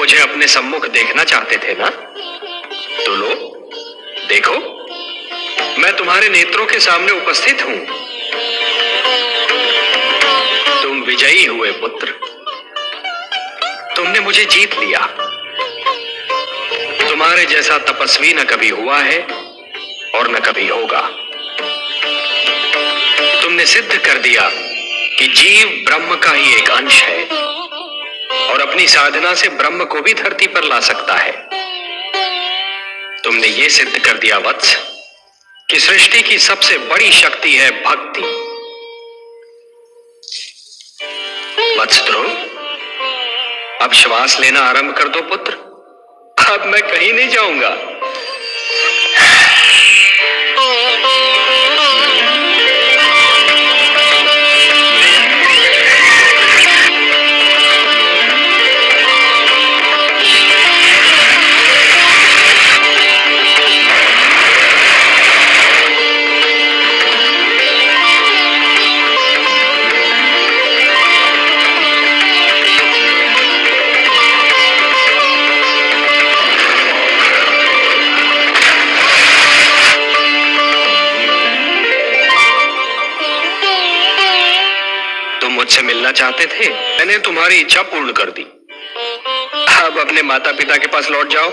मुझे अपने सम्मुख देखना चाहते थे ना? तो लो, देखो, मैं तुम्हारे नेत्रों के सामने उपस्थित हूं। तुम विजयी हुए पुत्र। तुमने मुझे जीत लिया। तुम्हारे जैसा तपस्वी न कभी हुआ है और न कभी होगा। तुमने सिद्ध कर दिया कि जीव ब्रह्म का ही एक अंश है और अपनी साधना से ब्रह्म को भी धरती पर ला सकता है। तुमने ये सिद्ध कर दिया वत्स कि सृष्टि की सबसे बड़ी शक्ति है भक्ति। वत्स ध्रुव, अब श्वास लेना आरंभ कर दो पुत्र। अब मैं कहीं नहीं जाऊंगा। मुझसे मिलना चाहते थे, मैंने तुम्हारी इच्छा पूर्ण कर दी। अब अपने माता पिता के पास लौट जाओ।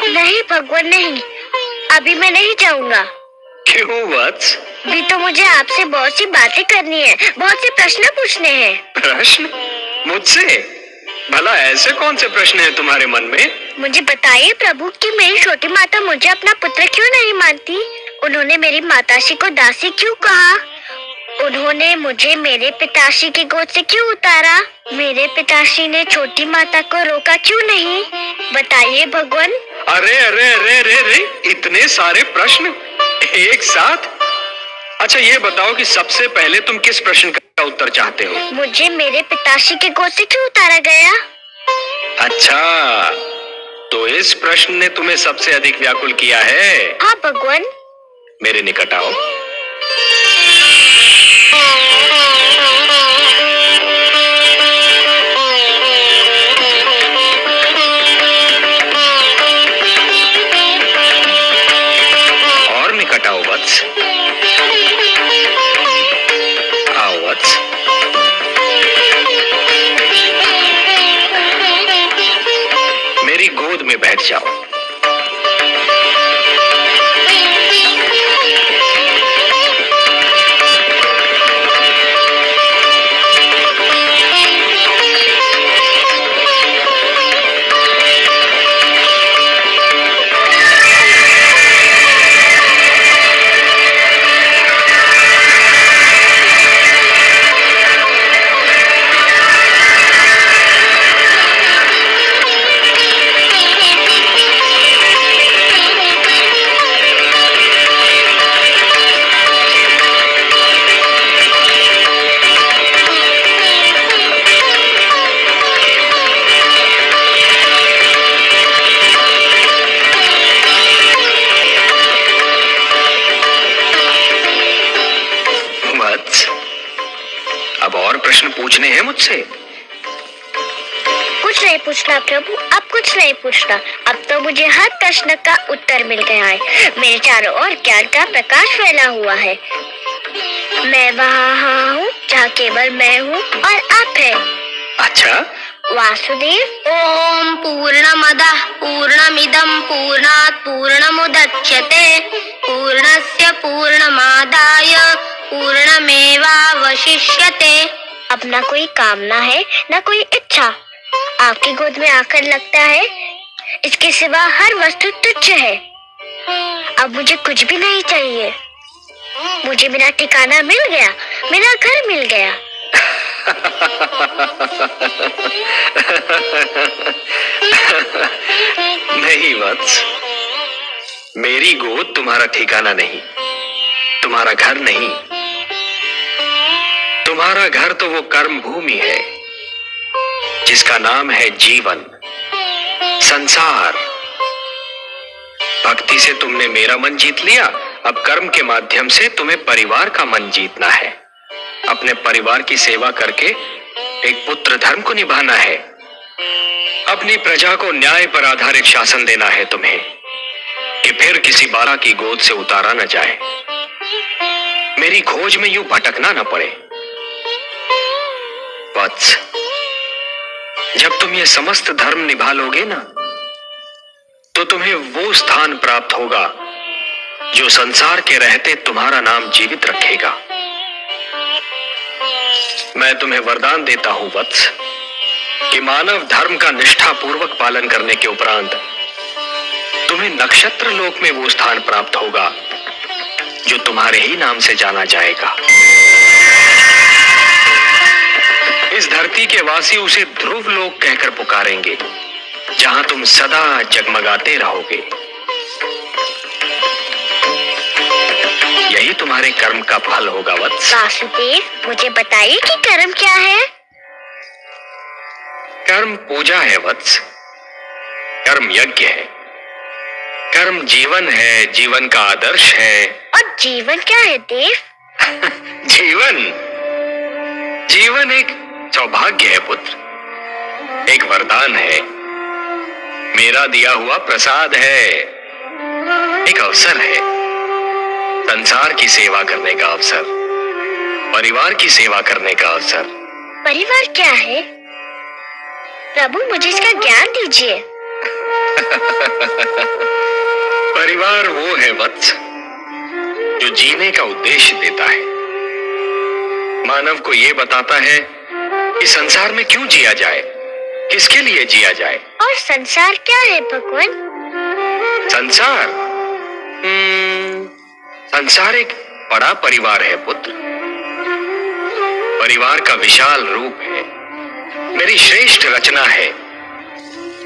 नहीं भगवान, नहीं, अभी मैं नहीं जाऊंगा। क्यों वत्स? भी तो मुझे आपसे बहुत सी बातें करनी है, बहुत से प्रश्न पूछने हैं। प्रश्न? मुझसे? भला ऐसे कौन से प्रश्न हैं तुम्हारे मन में? मुझे बताइए प्रभु कि मेरी छोटी माता मुझे अपना पुत्र क्यों नहीं मानती? उन्होंने मेरी माताश्री को दासी क्यों कहा? उन्होंने मुझे मेरे पिताश्री की गोद से क्यों उतारा? मेरे पिताश्री ने छोटी माता को रोका क्यों नहीं? बताइए भगवान। अरे अरे अरे अरे अरे, इतने सारे प्रश्न एक साथ? अच्छा ये बताओ कि सबसे पहले तुम किस प्रश्न का उत्तर चाहते हो? मुझे मेरे पिताश्री के गोद से क्यों उतारा गया? अच्छा, तो इस प्रश्न ने तुम्हें सबसे अधिक व्याकुल किया है? हाँ भगवान। मेरे निकट आओ। और निकट आओ वत्स। आओ वत्स। मेरी गोद में बैठ जाओ। अब और प्रश्न पूछने हैं मुझसे? कुछ नहीं पूछना प्रभु, अब कुछ नहीं पूछना। अब तो मुझे हर प्रश्न का उत्तर मिल गया है। मेरे चारों ओर ज्ञान का प्रकाश फैला हुआ है। मैं वहाँ हूँ जहाँ केवल मैं हूँ और आप है। अच्छा वासुदेव। ओम पूर्णमदः पूर्णमिदं पूर्णात् पूर्णमुदच्यते पूर्णस्य पूर्णमादाय पूर्णमेवावशिष्यते। अब ना कोई कामना है ना कोई इच्छा। आपकी गोद में आकर लगता है इसके सिवा हर वस्तु तुच्छ है। अब मुझे कुछ भी नहीं चाहिए। मुझे मेरा ठिकाना मिल गया, मेरा घर मिल गया। नहीं वत्स, मेरी गोद तुम्हारा ठिकाना नहीं, तुम्हारा घर नहीं। तुम्हारा घर तो वो कर्म भूमि है जिसका नाम है जीवन, संसार। भक्ति से तुमने मेरा मन जीत लिया, अब कर्म के माध्यम से तुम्हें परिवार का मन जीतना है। अपने परिवार की सेवा करके एक पुत्र धर्म को निभाना है। अपनी प्रजा को न्याय पर आधारित शासन देना है तुम्हें, कि फिर किसी बाला की गोद से उतारा न जाए, मेरी खोज में यूं भटकना न पड़े। वत्स, जब तुम ये समस्त धर्म निभा लोगे ना, तो तुम्हें वो स्थान प्राप्त होगा जो संसार के रहते तुम्हारा नाम जीवित रखेगा। मैं तुम्हें वरदान देता हूं वत्स, कि मानव धर्म का निष्ठापूर्वक पालन करने के उपरांत तुम्हें नक्षत्र लोक में वो स्थान प्राप्त होगा जो तुम्हारे ही नाम से जाना जाएगा। इस धरती के वासी उसे ध्रुव लोक कहकर पुकारेंगे, जहां तुम सदा जगमगाते रहोगे। यही तुम्हारे कर्म का फल होगा वत्स। वासुदेव, मुझे बताइए कि कर्म क्या है? कर्म पूजा है वत्स, कर्म यज्ञ है, कर्म जीवन है, जीवन का आदर्श है। और जीवन क्या है देव? जीवन एक सौभाग्य है पुत्र, एक वरदान है, मेरा दिया हुआ प्रसाद है, एक अवसर है, संसार की सेवा करने का अवसर, परिवार की सेवा करने का अवसर। परिवार क्या है प्रभु, मुझे इसका ज्ञान दीजिए। परिवार वो है वत्स जो जीने का उद्देश्य देता है, मानव को ये बताता है कि संसार में क्यों जिया जाए, किसके लिए जिया जाए। और संसार क्या है भगवान? संसार संसार एक बड़ा परिवार है पुत्र, परिवार का विशाल रूप है, मेरी श्रेष्ठ रचना है।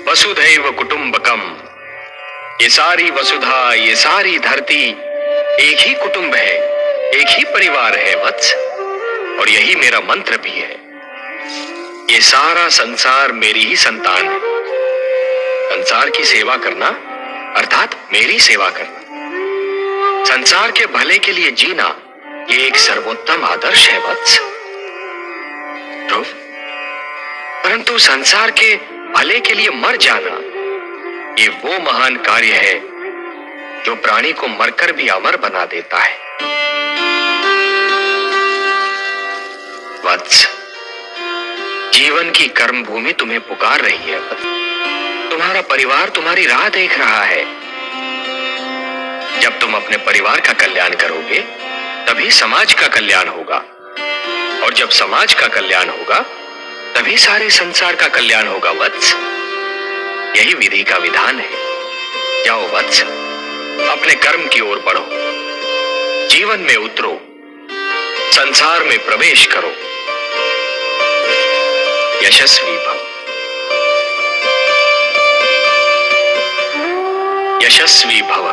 वसुधैव कुटुंबकम, ये सारी वसुधा, ये सारी धरती एक ही कुटुंब है, एक ही परिवार है वत्स, और यही मेरा मंत्र भी है। ये सारा संसार मेरी ही संतान है। संसार की सेवा करना अर्थात मेरी सेवा करना, संसार के भले के लिए जीना, ये एक सर्वोत्तम आदर्श है वत्स। ध्रुव, परंतु संसार के भले के लिए मर जाना, ये वो महान कार्य है जो प्राणी को मरकर भी अमर बना देता है। वत्स, जीवन की कर्म भूमि तुम्हें पुकार रही है। तुम्हारा परिवार तुम्हारी राह देख रहा है। जब तुम अपने परिवार का कल्याण करोगे, तभी समाज का कल्याण होगा, और जब समाज का कल्याण होगा, तभी सारे संसार का कल्याण होगा वत्स। यही विधि का विधान है। जाओ वत्स, अपने कर्म की ओर बढ़ो, जीवन में उतरो, संसार में प्रवेश करो। यशस्वी भव, यशस्वी भव।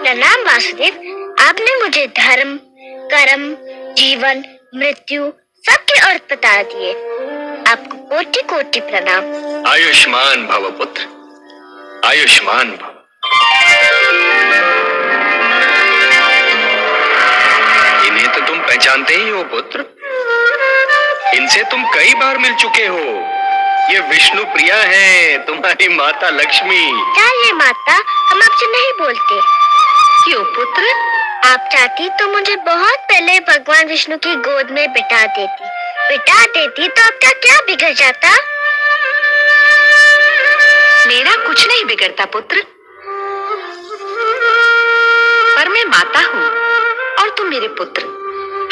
प्रणाम वासुदेव, आपने मुझे धर्म, कर्म, जीवन, मृत्यु सबके अर्थ बता दिए। आपको कोटि कोटि प्रणाम। आयुष्मान भव पुत्र, आयुष्मान भव। इन्हें तो तुम पहचानते ही हो पुत्र, इनसे तुम कई बार मिल चुके हो। ये विष्णु प्रिया है, तुम्हारी माता लक्ष्मी। क्या ये माता? हम आपसे नहीं बोलते। क्यों पुत्र? आप चाहती तो मुझे बहुत पहले भगवान विष्णु की गोद में बिठा देती तो आपका क्या बिगड़ जाता? मेरा कुछ नहीं बिगड़ता पुत्र, पर मैं माता हूँ और तुम मेरे पुत्र।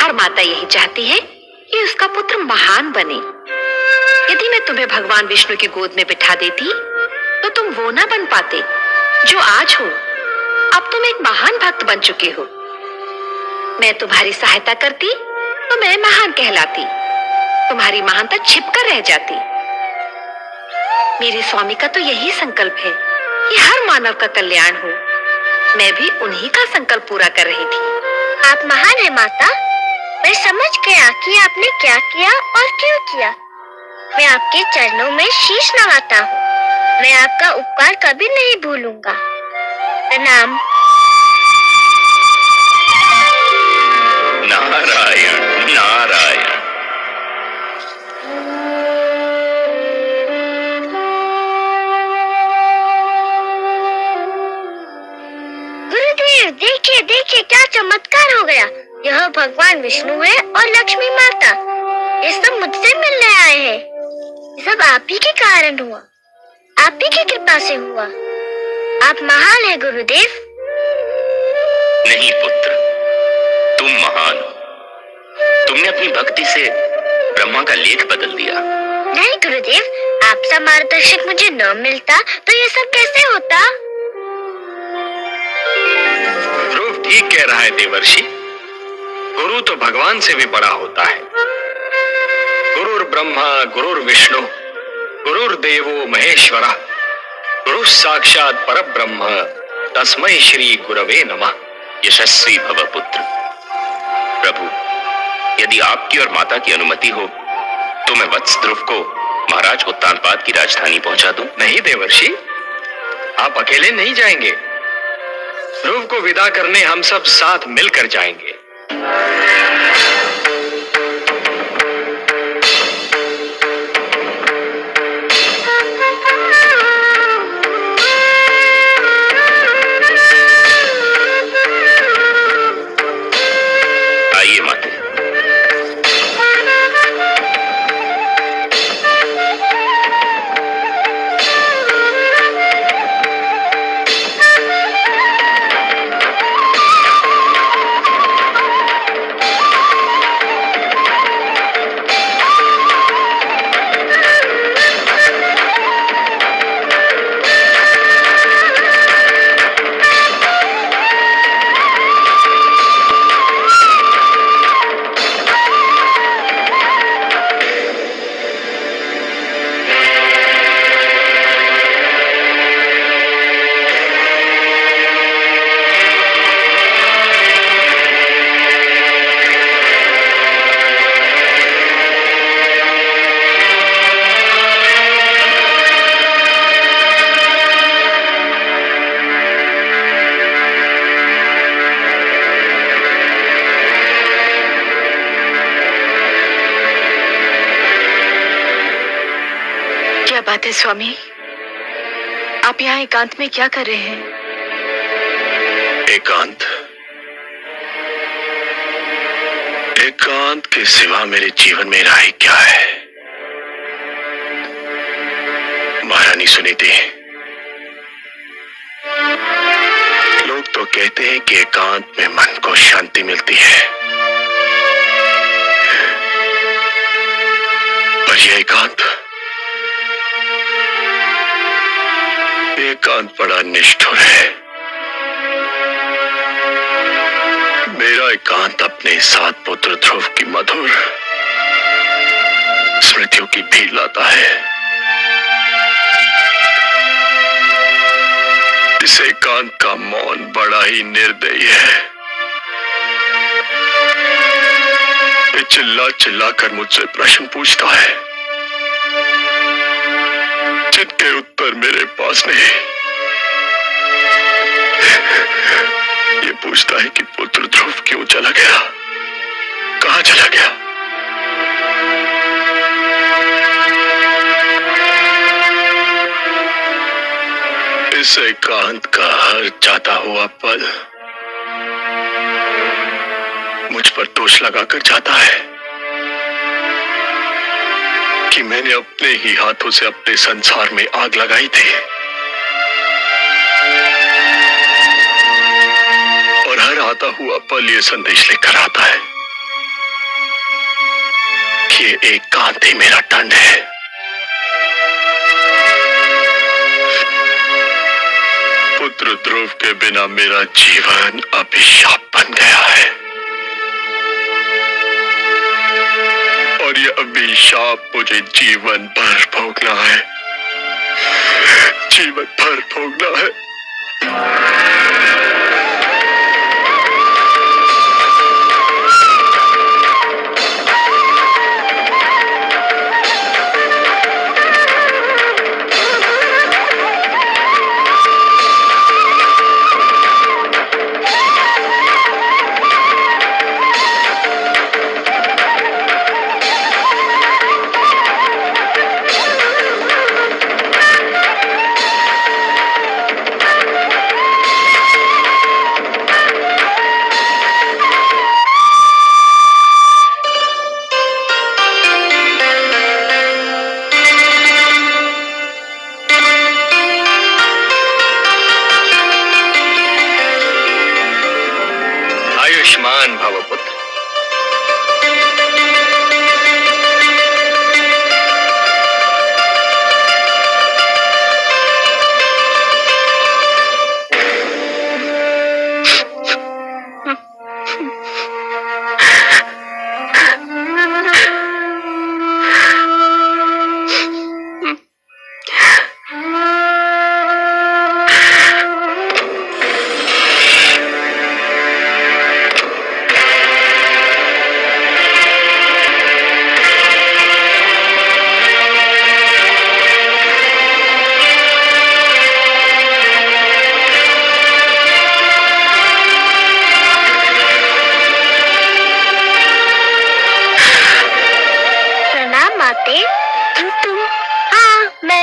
हर माता यही चाहती है कि उसका पुत्र महान बने। यदि मैं तुम्हें भगवान विष्णु की गोद में बिठा देती तो तुम वो ना बन पाते जो आज हो। अब तुम एक महान भक्त बन चुके हो। मैं तुम्हारी सहायता करती तो मैं महान कहलाती, तुम्हारी महानता छिपकर रह जाती। मेरे स्वामी का तो यही संकल्प है कि हर मानव का कल्याण हो। मैं भी उन्हीं का संकल्प पूरा कर रही थी। आप महान है माता। मैं समझ गया कि आपने क्या किया और क्यों किया। मैं आपके चरणों में शीश नवाता हूँ। मैं आपका उपकार कभी नहीं भूलूंगा। प्रणाम। नारायण नारायण। सब आप ही के कारण हुआ, आप ही की कृपा से हुआ। आप महान है गुरुदेव। नहीं पुत्र, तुम महान हो। तुमने अपनी भक्ति से ब्रह्मा का लेख बदल दिया। नहीं गुरुदेव, आपसा मार्गदर्शक मुझे न मिलता तो ये सब कैसे होता? ध्रुव ठीक कह रहा है देवर्षि। गुरु तो भगवान से भी बड़ा होता है। गुरुर ब्रह्मा गुरुर विष्णु गुरुर्देवो महेश्वरः गुरु साक्षात परब्रह्म तस्मै श्री गुरवे नमः। यशस्वी भव पुत्र। प्रभु, यदि आपकी और माता की अनुमति हो तो मैं वत्स ध्रुव को महाराज उत्तानपाद की राजधानी पहुंचा दूं। नहीं देवर्षि, आप अकेले नहीं जाएंगे। ध्रुव को विदा करने हम सब साथ मिलकर जाएंगे। आइए माते। क्या बात है स्वामी, आप यहाँ एकांत में क्या कर रहे हैं? एकांत? एकांत के सिवा मेरे जीवन में राह क्या है? महारानी सुनीति, लोग तो कहते हैं कि एकांत में मन को शांति मिलती है, पर यह एकांत बड़ा निष्ठुर है। मेरा एकांत अपने साथ पुत्र ध्रुव की मधुर स्मृतियों की भीड़ लाता है। इस एकांत का मौन बड़ा ही निर्दयी है। ये चिल्ला चिल्ला कर मुझसे प्रश्न पूछता है जिनके उत्तर मेरे पास नहीं। ये पूछता है कि पुत्र ध्रुव क्यों चला गया, कहां चला गया। इस एकांत का हर जाता हुआ पल मुझ पर दोष लगाकर जाता है कि मैंने अपने ही हाथों से अपने संसार में आग लगाई थी, और हर आता हुआ पल ये संदेश लेकर आता है कि ये एकांत ही मेरा दंड है। पुत्र ध्रुव के बिना मेरा जीवन अभिशाप बन गया है, और यह अभिशाप मुझे जीवन भर भोगना है, जीवन भर भोगना है।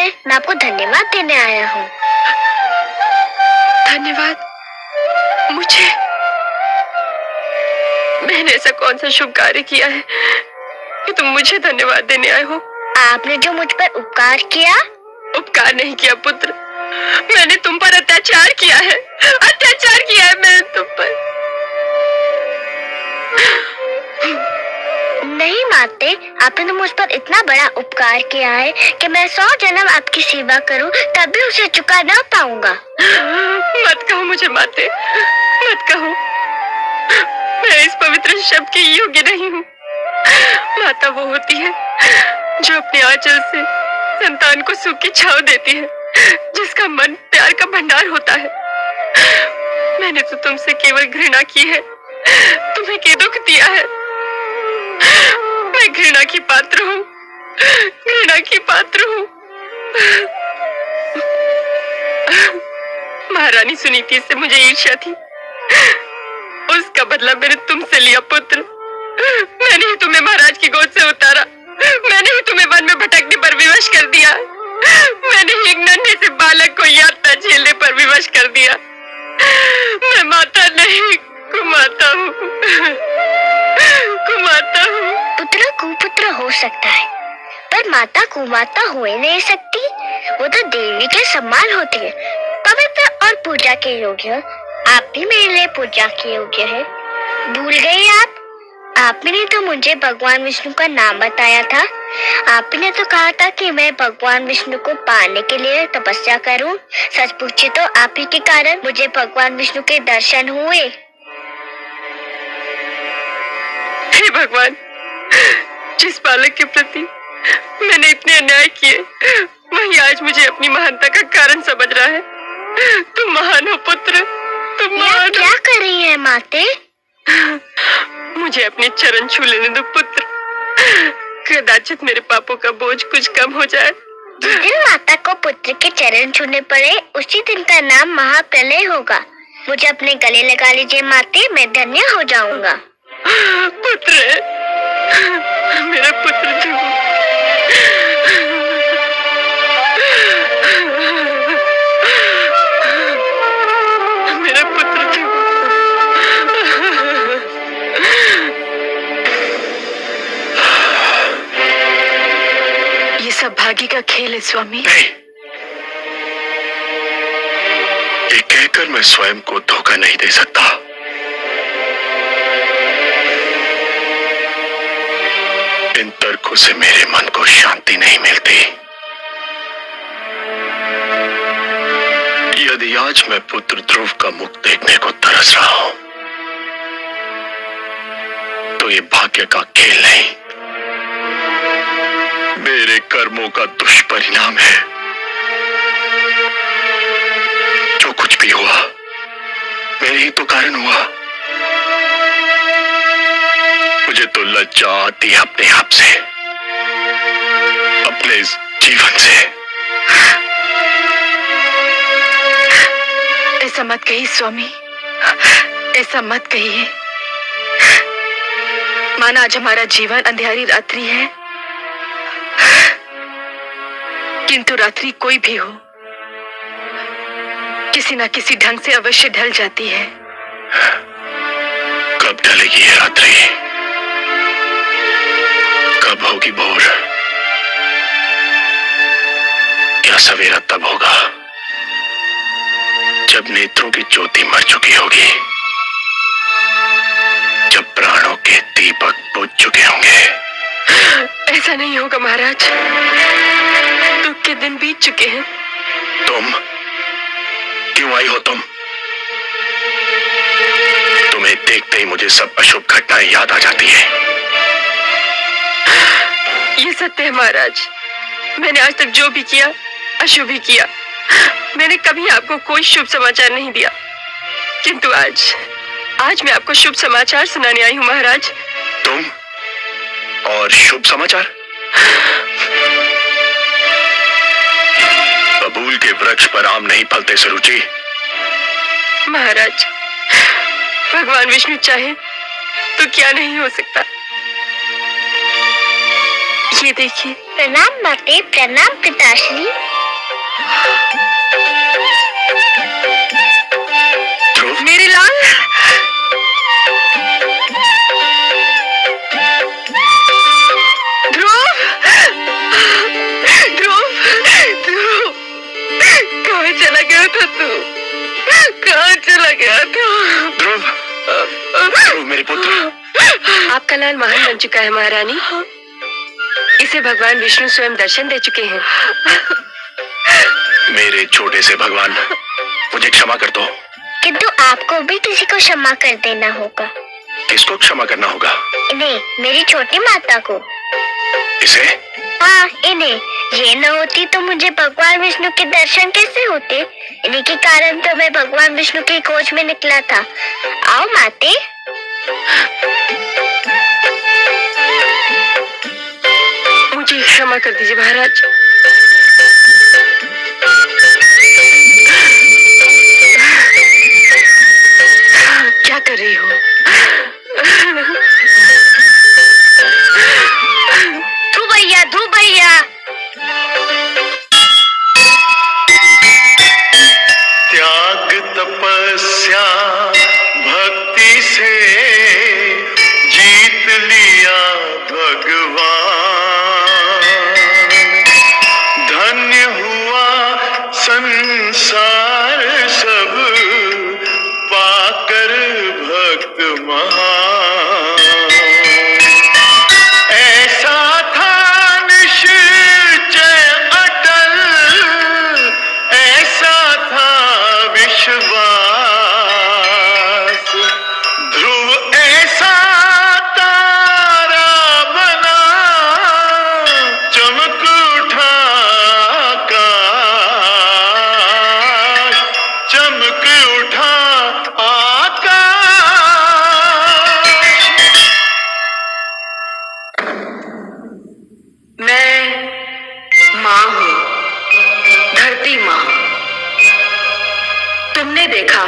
है, मैं आपको धन्यवाद देने आया हूँ। धन्यवाद? मुझे? मैंने ऐसा कौन सा शुभ कार्य किया है कि तुम मुझे धन्यवाद देने आए हो? आपने जो मुझ पर उपकार किया। उपकार नहीं किया पुत्र, मैंने तुम पर अत्याचार किया है। अत्याचार किया है मैंने तुम पर। नहीं माते, आपने तो मुझ पर इतना बड़ा उपकार किया है कि मैं 100 जन्म आपकी सेवा करूं तब भी उसे चुका ना पाऊंगा। मत कहो मुझे माते, मत कहो। मैं इस पवित्र शब्द के योग्य नहीं हूँ। माता वो होती है जो अपने आंचल से संतान को सुख की छांव देती है, जिसका मन प्यार का भंडार होता है। मैंने तो तुमसे केवल घृणा की है, तुम्हें क्या दुख दिया है। मैं घृणा की पात्र हूँ, घृणा की पात्र हूँ। महारानी सुनीति से मुझे ईर्ष्या थी, उसका बदला मैंने तुमसे लिया पुत्र। मैंने ही तुम्हें महाराज की गोद से उतारा, मैंने ही तुम्हें वन में भटकने पर विवश कर दिया, मैंने ही एक नन्हे से बालक को यातना झेलने पर विवश कर दिया। मैं माता नहीं, कुमाता हूँ, कुमाता हूँ। पुत्र कुपुत्र हो सकता है, पर माता कुमाता हो ही नहीं सकती। वो तो देवी के समान होती है, पवित्र और पूजा के योग्य। आप भी मेरे लिए पूजा के योग्य है। भूल गए आप? आपने तो मुझे भगवान विष्णु का नाम बताया था। आपने तो कहा था कि मैं भगवान विष्णु को पाने के लिए तपस्या करूं। सच पूछे तो आप ही के कारण मुझे भगवान विष्णु के दर्शन हुए। हे भगवान, जिस बालक के प्रति मैंने इतने अन्याय किए, वही आज मुझे अपनी महानता का कारण समझ रहा है। तुम महान हो पुत्र, तुम महान हो। क्या कर रही है माते? मुझे अपने चरण छू लेने दो पुत्र, कदाचित मेरे पापों का बोझ कुछ कम हो जाए। जिस दिन माता को पुत्र के चरण छूने पड़े, उसी दिन का नाम महाप्रलय होगा। मुझे अपने गले लगा लीजिए माते, मैं धन्य हो जाऊंगा। पुत्र, मेरा पुत्र जो मेरा पुत्र जो ये सब भाग्य का खेल है स्वामी। नहीं, ये कहकर मैं स्वयं को धोखा नहीं दे सकता। इन तर्कों से मेरे मन को शांति नहीं मिलती। यदि आज मैं पुत्र ध्रुव का मुख देखने को तरस रहा हूं, तो ये भाग्य का खेल नहीं, मेरे कर्मों का दुष्परिणाम है। जो कुछ भी हुआ मेरे ही तो कारण हुआ। मुझे तो लज्जा आती है अपने आप से, अपने इस जीवन से। ऐसा मत कहिए स्वामी, ऐसा मत कहिए। माना आज हमारा जीवन अंधेरी रात्रि है, किंतु रात्रि कोई भी हो, किसी न किसी ढंग से अवश्य ढल जाती है। कब ढलेगी ये रात्रि? कब होगी भोर? क्या सवेरा तब होगा जब नेत्रों की ज्योति मर चुकी होगी, जब प्राणों के दीपक बुझ चुके होंगे। ऐसा नहीं होगा महाराज, दुख के दिन बीत चुके हैं। तुम क्यों आई हो? तुम्हें देखते ही मुझे सब अशुभ घटनाएं याद आ जाती है। ये सत्य है महाराज, मैंने आज तक जो भी किया अशुभ ही किया। मैंने कभी आपको कोई शुभ समाचार नहीं दिया, किंतु आज मैं आपको शुभ समाचार सुनाने आई हूँ महाराज। तुम और शुभ समाचार? बबूल के वृक्ष पर आम नहीं फलते सुरुचि। महाराज, भगवान विष्णु चाहे तो क्या नहीं हो सकता। ये देखिए। प्रणाम माते, प्रणाम पिताश्री। ध्रुव, मेरे लाल, ध्रुव, ध्रुव, ध्रुव, कहाँ चला गया था तू? कहाँ चला गया था? ध्रुव, ध्रुव मेरे पुत्र। आपका लाल महान बन चुका है महारानी। इसे भगवान विष्णु स्वयं दर्शन दे चुके हैं। मेरे छोटे से भगवान, मुझे क्षमा कर दो। किंतु आपको भी किसी को क्षमा कर देना होगा। किसको क्षमा करना होगा? इन्हें, मेरी छोटी माता को। इसे? हाँ, इन्हें। ये न होती तो मुझे भगवान विष्णु के दर्शन कैसे होते? इन्हीं के कारण तो मैं भगवान विष्णु की खोज में निकला था। आओ माते। मुझे क्षमा कर दीजिए महाराज। क्या कर रही हो? धू भैया, धू भैया। त्याग तपस्या भक्ति से जीत लिया भगवान। धन्य हुआ संसार सब पाकर भक्त महान। ऐसा था निश्चय अटल, ऐसा था विश्वास। ध्रुव ऐसा तारा बना, चमक उठा आकाश, चमक उठा आकाश। मैं माँ हूँ, धरती माँ। तुमने देखा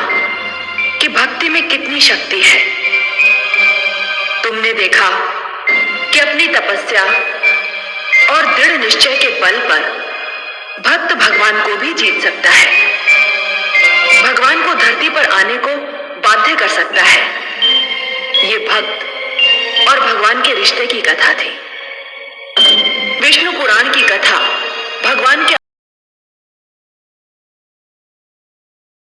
कि भक्ति में कितनी शक्ति है। तुमने देखा कि अपनी तपस्या और दृढ़ निश्चय के बल पर भक्त भगवान को भी जीत सकता है, भगवान को धरती पर आने को बाध्य कर सकता है। ये भक्त और भगवान के रिश्ते की कथा थी। विष्णु पुराण की कथा भगवान के